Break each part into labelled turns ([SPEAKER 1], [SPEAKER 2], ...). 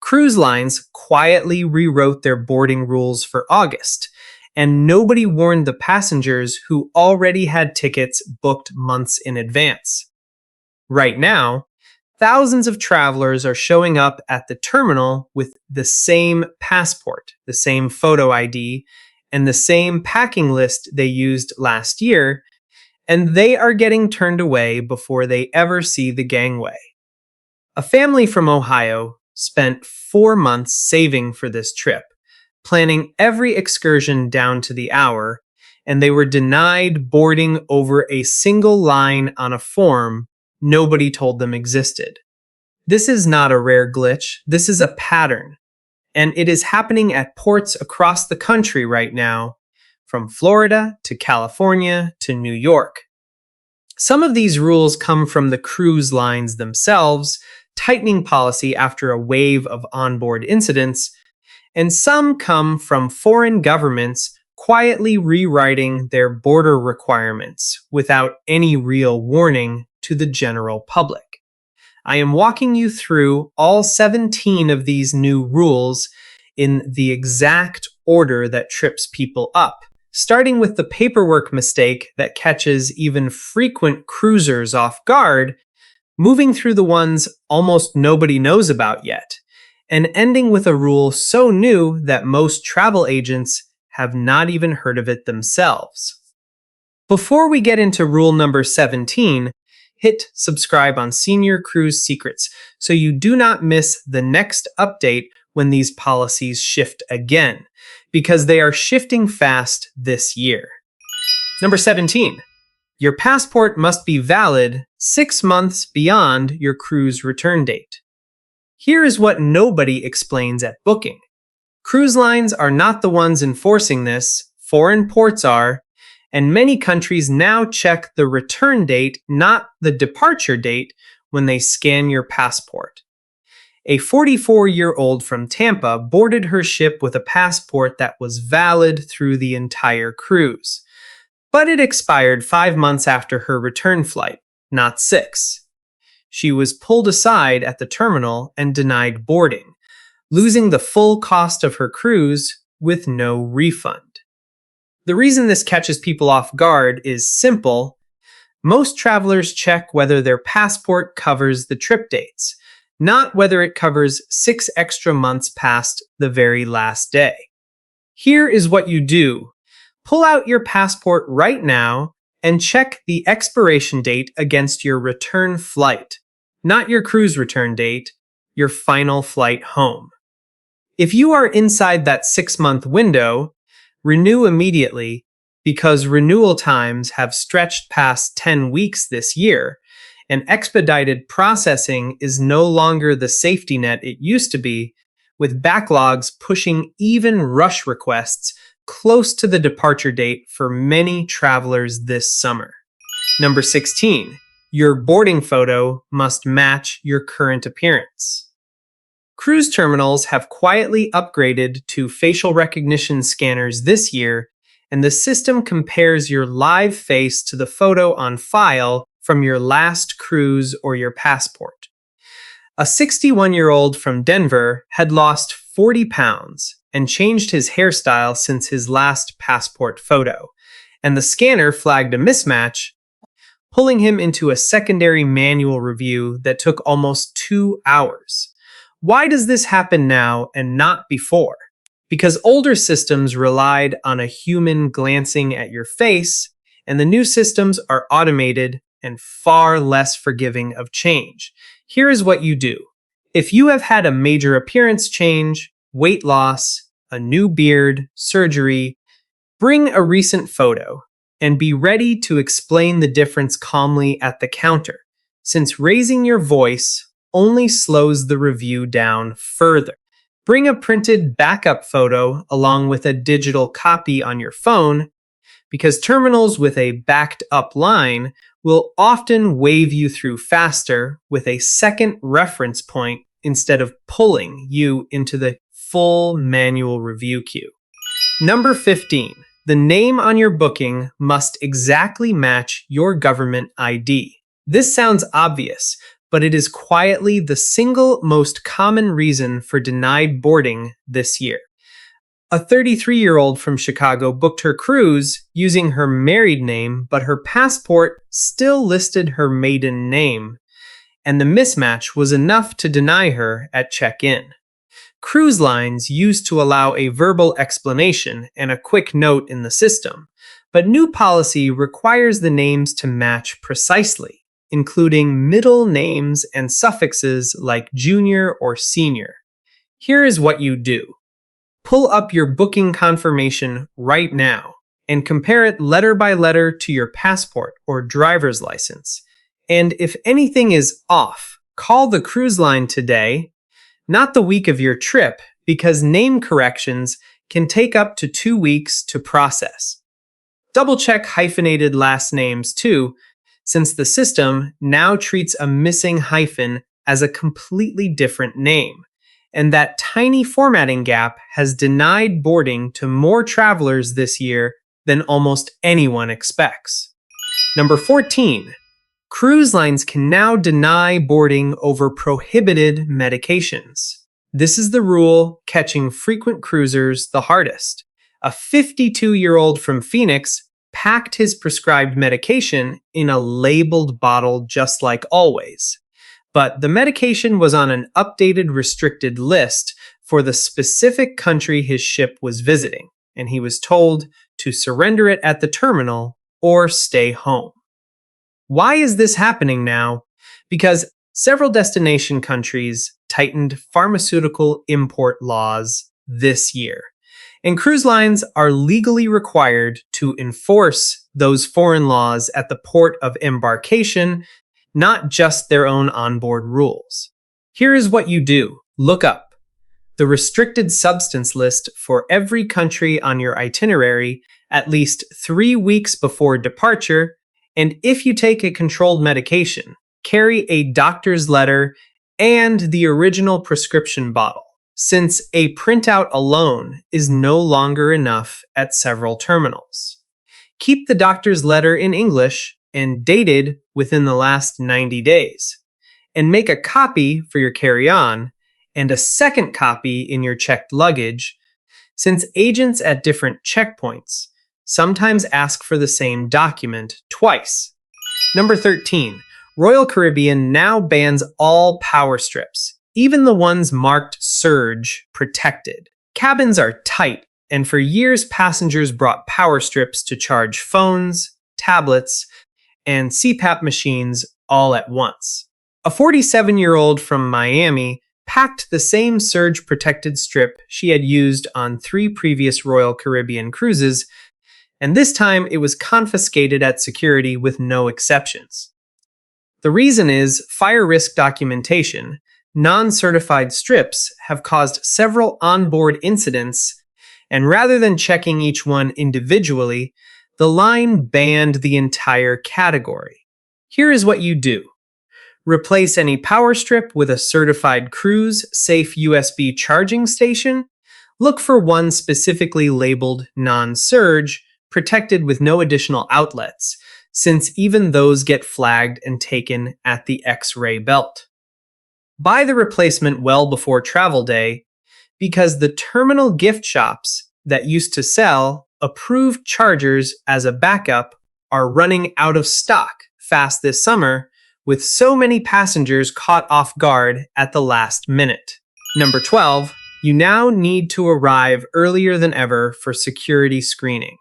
[SPEAKER 1] Cruise lines quietly rewrote their boarding rules for August, and nobody warned the passengers who already had tickets booked months in advance. Right now, thousands of travelers are showing up at the terminal with the same passport, the same photo ID, and the same packing list they used last year, and they are getting turned away before they ever see the gangway. A family from Ohio spent 4 months saving for this trip, planning every excursion down to the hour, and they were denied boarding over a single line on a form nobody told them existed. This is not a rare glitch, this is a pattern, and it is happening at ports across the country right now, from Florida to California to New York. Some of these rules come from the cruise lines themselves, tightening policy after a wave of onboard incidents, and some come from foreign governments quietly rewriting their border requirements without any real warning to the general public. I am walking you through all 17 of these new rules in the exact order that trips people up, starting with the paperwork mistake that catches even frequent cruisers off guard, moving through the ones almost nobody knows about yet, and ending with a rule so new that most travel agents have not even heard of it themselves. Before we get into rule number 17, hit subscribe on Senior Cruise Secrets so you do not miss the next update when these policies shift again, because they are shifting fast this year. Number 17. Your passport must be valid 6 months beyond your cruise return date. Here is what nobody explains at booking. Cruise lines are not the ones enforcing this, foreign ports are, and many countries now check the return date, not the departure date, when they scan your passport. A 44-year-old from Tampa boarded her ship with a passport that was valid through the entire cruise. But it expired 5 months after her return flight, not 6. She was pulled aside at the terminal and denied boarding, losing the full cost of her cruise with no refund. The reason this catches people off guard is simple. Most travelers check whether their passport covers the trip dates, not whether it covers 6 extra months past the very last day. Here is what you do. Pull out your passport right now and check the expiration date against your return flight, not your cruise return date, your final flight home. If you are inside that 6-month window, renew immediately, because renewal times have stretched past 10 weeks this year, and expedited processing is no longer the safety net it used to be, with backlogs pushing even rush requests close to the departure date for many travelers this summer. Number 16. Your boarding photo must match your current appearance. Cruise terminals have quietly upgraded to facial recognition scanners this year, and the system compares your live face to the photo on file from your last cruise or your passport. A 61-year-old from Denver had lost 40 pounds and changed his hairstyle since his last passport photo, and the scanner flagged a mismatch, pulling him into a secondary manual review that took almost 2 hours. Why does this happen now and not before? Because older systems relied on a human glancing at your face, and the new systems are automated and far less forgiving of change. Here is what you do. If you have had a major appearance change, weight loss, a new beard, surgery, bring a recent photo and be ready to explain the difference calmly at the counter, since raising your voice only slows the review down further. Bring a printed backup photo along with a digital copy on your phone, because terminals with a backed up line will often wave you through faster with a second reference point instead of pulling you into the full manual review queue. Number 15. The name on your booking must exactly match your government ID. This sounds obvious, but it is quietly the single most common reason for denied boarding this year. A 33-year-old from Chicago booked her cruise using her married name, but her passport still listed her maiden name, and the mismatch was enough to deny her at check-in. Cruise lines used to allow a verbal explanation and a quick note in the system, but new policy requires the names to match precisely, including middle names and suffixes like junior or senior. Here is what you do. Pull up your booking confirmation right now and compare it letter by letter to your passport or driver's license. And if anything is off, call the cruise line today, not the week of your trip, because name corrections can take up to 2 weeks to process. Double-check hyphenated last names too, since the system now treats a missing hyphen as a completely different name, and that tiny formatting gap has denied boarding to more travelers this year than almost anyone expects. Number 14. Cruise lines can now deny boarding over prohibited medications. This is the rule catching frequent cruisers the hardest. A 52-year-old from Phoenix packed his prescribed medication in a labeled bottle just like always. But the medication was on an updated restricted list for the specific country his ship was visiting, and he was told to surrender it at the terminal or stay home. Why is this happening now? Because several destination countries tightened pharmaceutical import laws this year, and cruise lines are legally required to enforce those foreign laws at the port of embarkation, not just their own onboard rules. Here is what you do. Look up the restricted substance list for every country on your itinerary at least 3 weeks before departure, and if you take a controlled medication, carry a doctor's letter and the original prescription bottle, since a printout alone is no longer enough at several terminals. Keep the doctor's letter in English and dated within the last 90 days, and make a copy for your carry-on and a second copy in your checked luggage, since agents at different checkpoints sometimes ask for the same document twice. Number 13. Royal Caribbean now bans all power strips, even the ones marked surge protected. Cabins are tight, and for years passengers brought power strips to charge phones, tablets, and CPAP machines all at once. A 47-year-old from Miami packed the same surge-protected strip she had used on 3 previous Royal Caribbean cruises, and this time it was confiscated at security with no exceptions. The reason is fire risk documentation. Non-certified strips have caused several onboard incidents, and rather than checking each one individually, the line banned the entire category. Here is what you do. Replace any power strip with a certified cruise-safe USB charging station. Look for one specifically labeled non-surge, protected with no additional outlets, since even those get flagged and taken at the X-ray belt. Buy the replacement well before travel day, because the terminal gift shops that used to sell approved chargers as a backup are running out of stock fast this summer, with so many passengers caught off guard at the last minute. Number 12, you now need to arrive earlier than ever for security screening.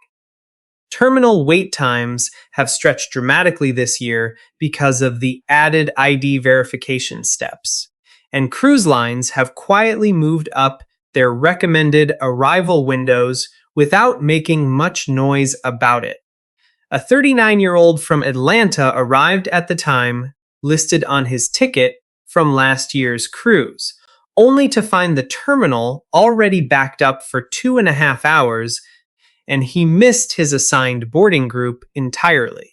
[SPEAKER 1] Terminal wait times have stretched dramatically this year because of the added ID verification steps, and cruise lines have quietly moved up their recommended arrival windows without making much noise about it. A 39-year-old from Atlanta arrived at the time listed on his ticket from last year's cruise, only to find the terminal already backed up for 2.5 hours, and he missed his assigned boarding group entirely.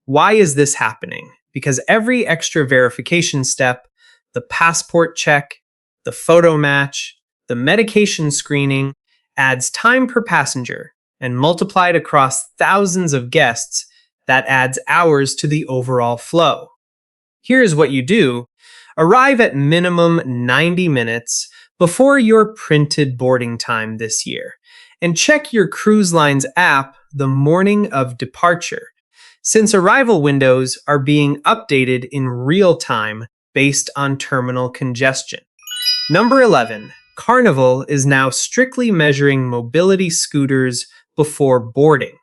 [SPEAKER 1] Why is this happening? Because every extra verification step, the passport check, the photo match, the medication screening, adds time per passenger, and multiplied across thousands of guests, that adds hours to the overall flow. Here is what you do. Arrive at minimum 90 minutes before your printed boarding time this year, and check your cruise line's app the morning of departure, since arrival windows are being updated in real time based on terminal congestion. Number 11. Carnival is now strictly measuring mobility scooters before boarding.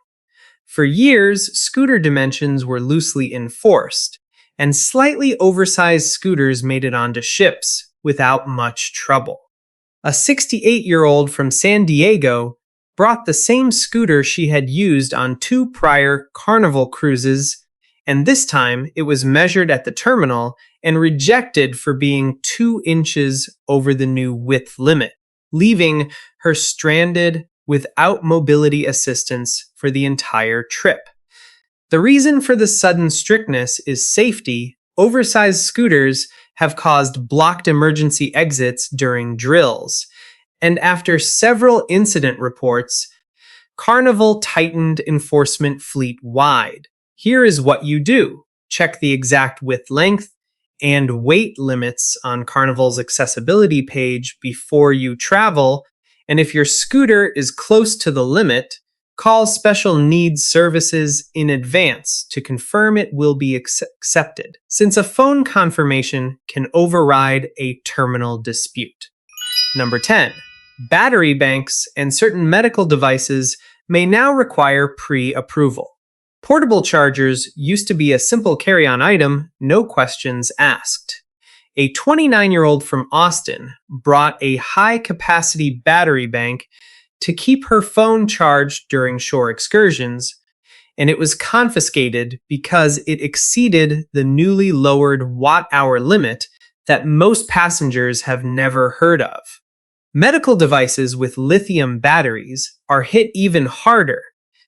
[SPEAKER 1] For years, scooter dimensions were loosely enforced, and slightly oversized scooters made it onto ships without much trouble. A 68-year-old from San Diego brought the same scooter she had used on 2 prior Carnival cruises, and this time it was measured at the terminal and rejected for being 2 inches over the new width limit, leaving her stranded without mobility assistance for the entire trip. The reason for the sudden strictness is safety. Oversized scooters have caused blocked emergency exits during drills, and after several incident reports, Carnival tightened enforcement fleet-wide. Here is what you do. Check the exact width length and weight limits on Carnival's accessibility page before you travel, and if your scooter is close to the limit, call special needs services in advance to confirm it will be accepted, since a phone confirmation can override a terminal dispute. Number 10. Battery banks and certain medical devices may now require pre-approval. Portable chargers used to be a simple carry-on item, no questions asked. A 29-year-old from Austin brought a high-capacity battery bank to keep her phone charged during shore excursions, and it was confiscated because it exceeded the newly lowered watt-hour limit that most passengers have never heard of. Medical devices with lithium batteries are hit even harder,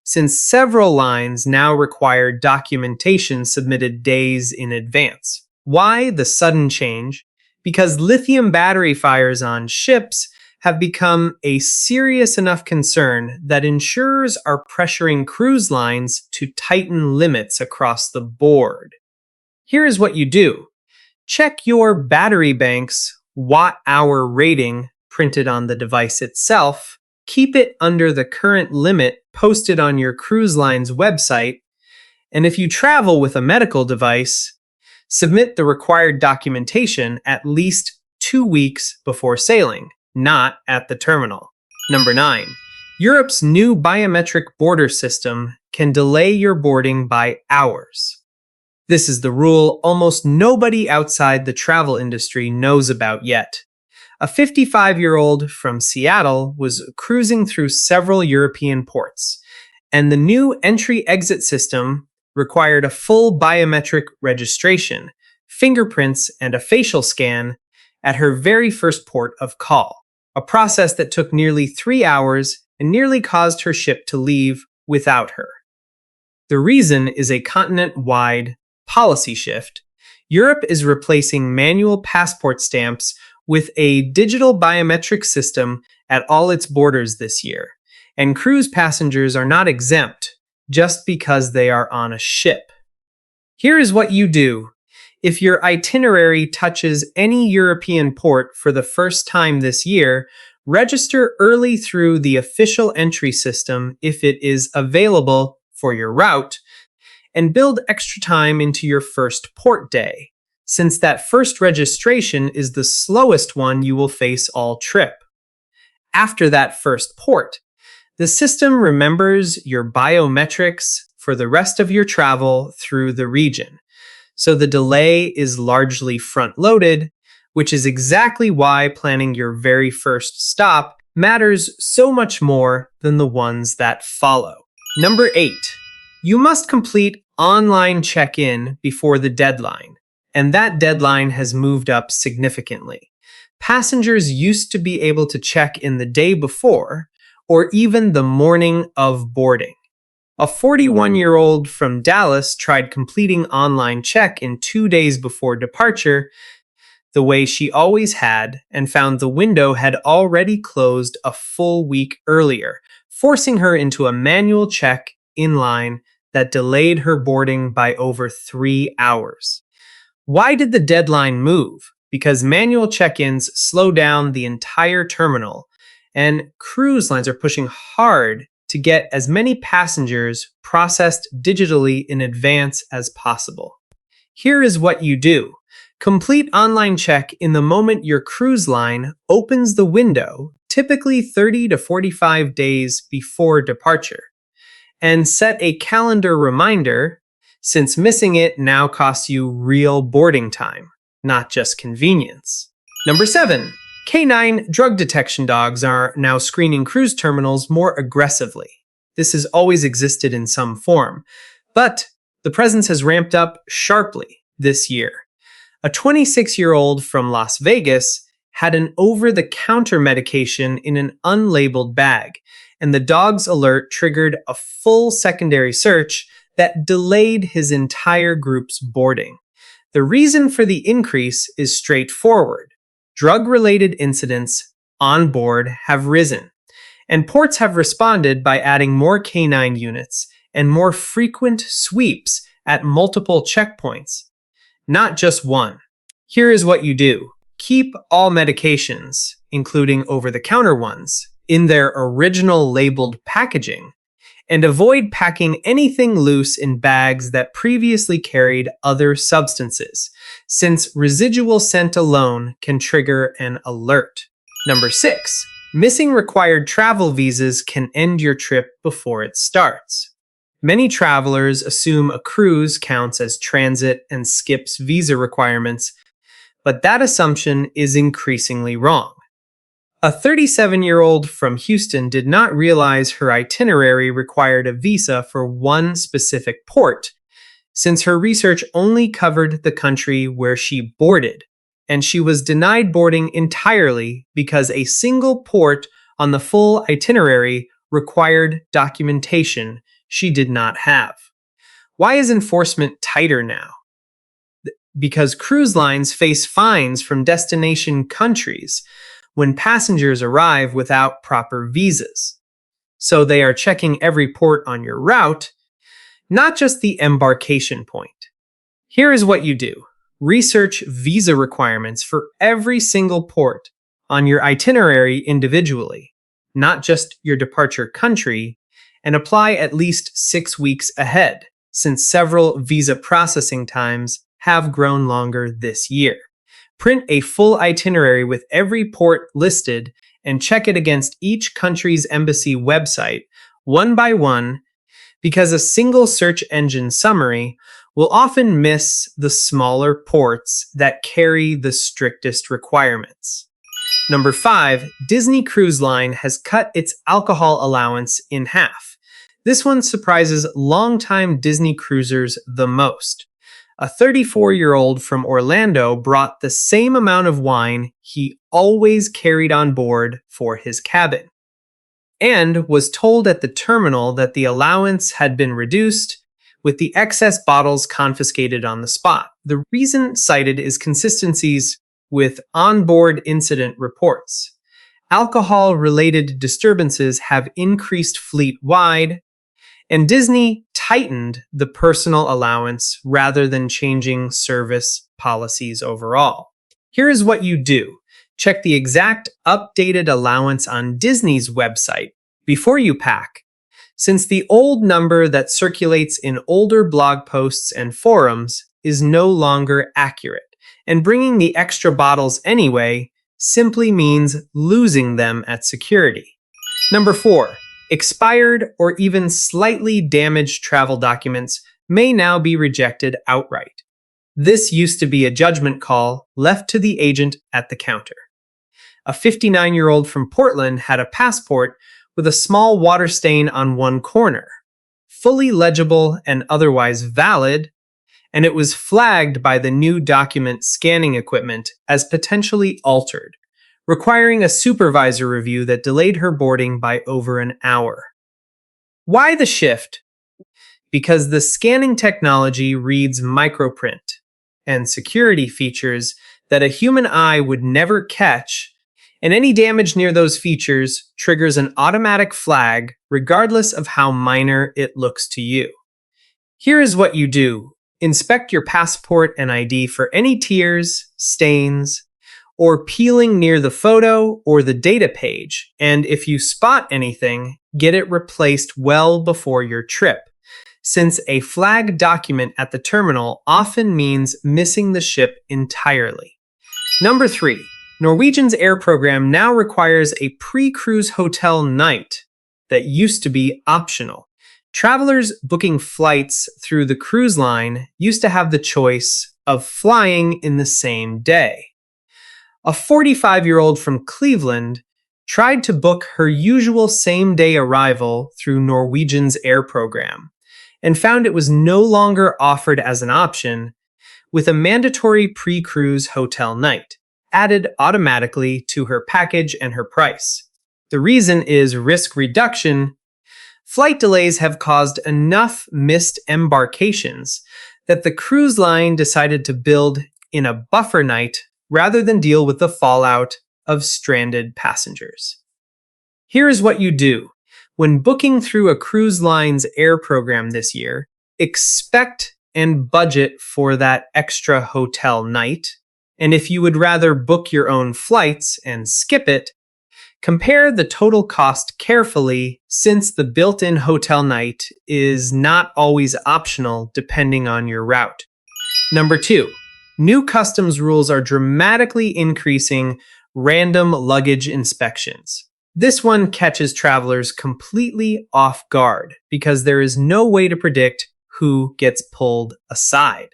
[SPEAKER 1] since several lines now require documentation submitted days in advance. Why the sudden change? Because lithium battery fires on ships have become a serious enough concern that insurers are pressuring cruise lines to tighten limits across the board. Here is what you do. Check your battery bank's watt-hour rating printed on the device itself. Keep it under the current limit posted on your cruise line's website, and if you travel with a medical device, submit the required documentation at least 2 weeks before sailing, not at the terminal. Number 9. Europe's new biometric border system can delay your boarding by hours. This is the rule almost nobody outside the travel industry knows about yet. A 55-year-old from Seattle was cruising through several European ports, and the new entry-exit system required a full biometric registration, fingerprints, and a facial scan at her very first port of call, a process that took nearly 3 hours and nearly caused her ship to leave without her. The reason is a continent-wide policy shift. Europe is replacing manual passport stamps with a digital biometric system at all its borders this year, and cruise passengers are not exempt just because they are on a ship. Here is what you do. If your itinerary touches any European port for the first time this year, register early through the official entry system if it is available for your route, and build extra time into your first port day, since that first registration is the slowest one you will face all trip. After that first port, the system remembers your biometrics for the rest of your travel through the region, so the delay is largely front-loaded, which is exactly why planning your very first stop matters so much more than the ones that follow. Number 8. You must complete online check-in before the deadline, and that deadline has moved up significantly. Passengers used to be able to check in the day before, or even the morning of boarding. A 41-year-old from Dallas tried completing online check-in 2 days before departure, the way she always had, and found the window had already closed a full week earlier, forcing her into a manual check-in line that delayed her boarding by over 3 hours. Why did the deadline move? Because manual check-ins slow down the entire terminal, and cruise lines are pushing hard to get as many passengers processed digitally in advance as possible. Here is what you do. Complete online check in the moment your cruise line opens the window, typically 30 to 45 days before departure. And set a calendar reminder, since missing it now costs you real boarding time, not just convenience. Number 7. Canine drug detection dogs are now screening cruise terminals more aggressively. This has always existed in some form, but the presence has ramped up sharply this year. A 26-year-old from Las Vegas had an over-the-counter medication in an unlabeled bag, and the dog's alert triggered a full secondary search that delayed his entire group's boarding. The reason for the increase is straightforward. Drug-related incidents on board have risen, and ports have responded by adding more canine units and more frequent sweeps at multiple checkpoints, not just one. Here is what you do. Keep all medications, including over-the-counter ones, in their original labeled packaging, and avoid packing anything loose in bags that previously carried other substances, since residual scent alone can trigger an alert. Number 6. Missing required travel visas can end your trip before it starts. Many travelers assume a cruise counts as transit and skips visa requirements, but that assumption is increasingly wrong. A 37-year-old from Houston did not realize her itinerary required a visa for one specific port, since her research only covered the country where she boarded, and she was denied boarding entirely because a single port on the full itinerary required documentation she did not have. Why is enforcement tighter now? Because cruise lines face fines from destination countries when passengers arrive without proper visas. So they are checking every port on your route, not just the embarkation point. Here is what you do. Research visa requirements for every single port on your itinerary individually, not just your departure country, and apply at least 6 weeks ahead, since several visa processing times have grown longer this year. Print a full itinerary with every port listed and check it against each country's embassy website, one by one, because a single search engine summary will often miss the smaller ports that carry the strictest requirements. Number 5, Disney Cruise Line has cut its alcohol allowance in half. This one surprises longtime Disney cruisers the most. A 34-year-old from Orlando brought the same amount of wine he always carried on board for his cabin, and was told at the terminal that the allowance had been reduced, with the excess bottles confiscated on the spot. The reason cited is consistencies with onboard incident reports. Alcohol-related disturbances have increased fleet-wide, and Disney tightened the personal allowance rather than changing service policies overall. Here is what you do. Check the exact updated allowance on Disney's website before you pack, since the old number that circulates in older blog posts and forums is no longer accurate, and bringing the extra bottles anyway simply means losing them at security. Number 4. Expired or even slightly damaged travel documents may now be rejected outright. This used to be a judgment call left to the agent at the counter. A 59-year-old from Portland had a passport with a small water stain on one corner, fully legible and otherwise valid, and it was flagged by the new document scanning equipment as potentially altered, requiring a supervisor review that delayed her boarding by over an hour. Why the shift? Because the scanning technology reads microprint and security features that a human eye would never catch, and any damage near those features triggers an automatic flag regardless of how minor it looks to you. Here is what you do. Inspect your passport and ID for any tears, stains, or peeling near the photo or the data page, and if you spot anything, get it replaced well before your trip, since a flagged document at the terminal often means missing the ship entirely. Number 3. Norwegian's air program now requires a pre-cruise hotel night that used to be optional. Travelers booking flights through the cruise line used to have the choice of flying in the same day. A 45-year-old from Cleveland tried to book her usual same-day arrival through Norwegian's air program and found it was no longer offered as an option, with a mandatory pre-cruise hotel night added automatically to her package and her price. The reason is risk reduction. Flight delays have caused enough missed embarkations that the cruise line decided to build in a buffer night rather than deal with the fallout of stranded passengers. Here is what you do. When booking through a cruise line's air program this year, expect and budget for that extra hotel night. And if you would rather book your own flights and skip it, compare the total cost carefully, since the built-in hotel night is not always optional depending on your route. Number 2. New customs rules are dramatically increasing random luggage inspections. This one catches travelers completely off guard because there is no way to predict who gets pulled aside.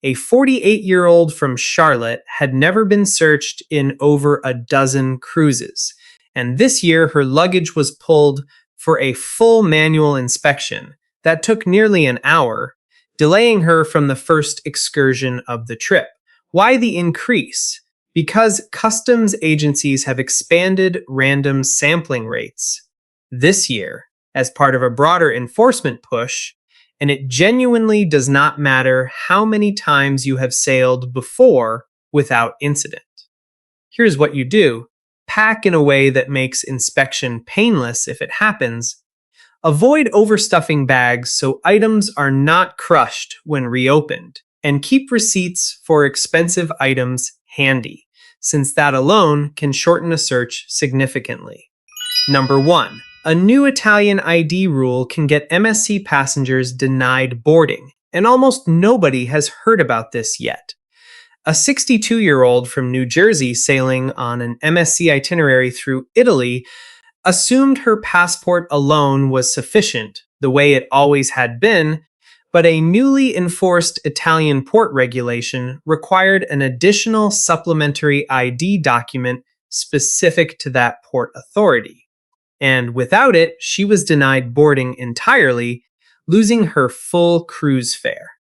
[SPEAKER 1] A 48-year-old from Charlotte had never been searched in over a dozen cruises, and this year her luggage was pulled for a full manual inspection that took nearly an hour, delaying her from the first excursion of the trip. Why the increase? Because customs agencies have expanded random sampling rates this year as part of a broader enforcement push, and it genuinely does not matter how many times you have sailed before without incident. Here's what you do. Pack in a way that makes inspection painless if it happens. Avoid overstuffing bags so items are not crushed when reopened, and keep receipts for expensive items handy, since that alone can shorten a search significantly. Number 1. A new Italian ID rule can get MSC passengers denied boarding, and almost nobody has heard about this yet. A 62-year-old from New Jersey sailing on an MSC itinerary through Italy assumed her passport alone was sufficient, the way it always had been, but a newly enforced Italian port regulation required an additional supplementary ID document specific to that port authority. And without it, she was denied boarding entirely, losing her full cruise fare.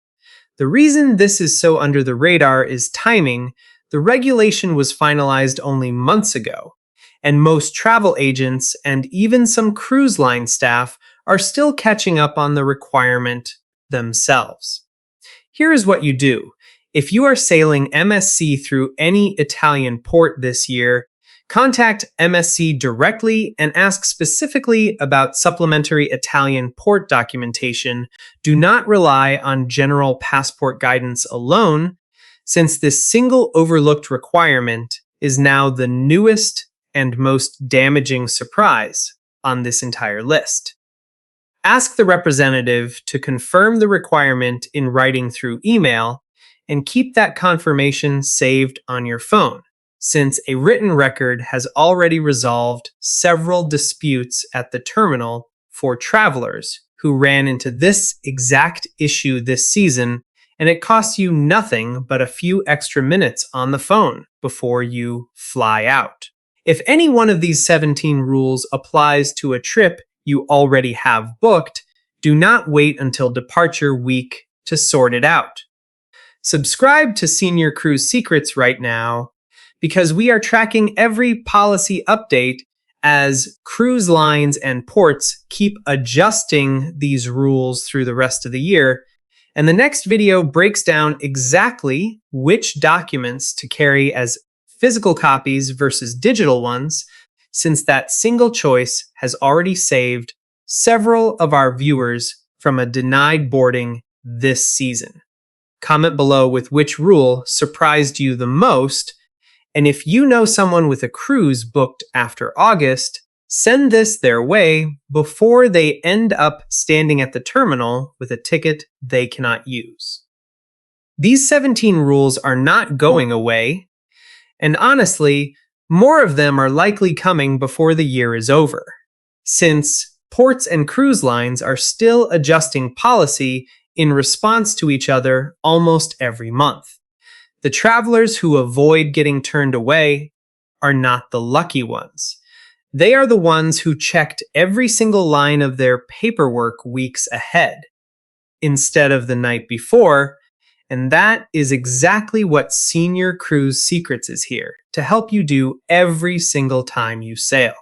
[SPEAKER 1] The reason this is so under the radar is timing. The regulation was finalized only months ago, and most travel agents and even some cruise line staff are still catching up on the requirement themselves. Here is what you do. If you are sailing MSC through any Italian port this year, contact MSC directly and ask specifically about supplementary Italian port documentation. Do not rely on general passport guidance alone, since this single overlooked requirement is now the newest and most damaging surprise on this entire list. Ask the representative to confirm the requirement in writing through email, and keep that confirmation saved on your phone, since a written record has already resolved several disputes at the terminal for travelers who ran into this exact issue this season, and it costs you nothing but a few extra minutes on the phone before you fly out. If any one of these 17 rules applies to a trip you already have booked, do not wait until departure week to sort it out. Subscribe to Senior Cruise Secrets right now, because we are tracking every policy update as cruise lines and ports keep adjusting these rules through the rest of the year. And the next video breaks down exactly which documents to carry as physical copies versus digital ones, since that single choice has already saved several of our viewers from a denied boarding this season. Comment below with which rule surprised you the most, and if you know someone with a cruise booked after August, send this their way before they end up standing at the terminal with a ticket they cannot use. These 17 rules are not going away, and honestly, more of them are likely coming before the year is over, since ports and cruise lines are still adjusting policy in response to each other almost every month. The travelers who avoid getting turned away are not the lucky ones. They are the ones who checked every single line of their paperwork weeks ahead, instead of the night before, and that is exactly what Senior Cruise Secrets is here to help you do every single time you sail.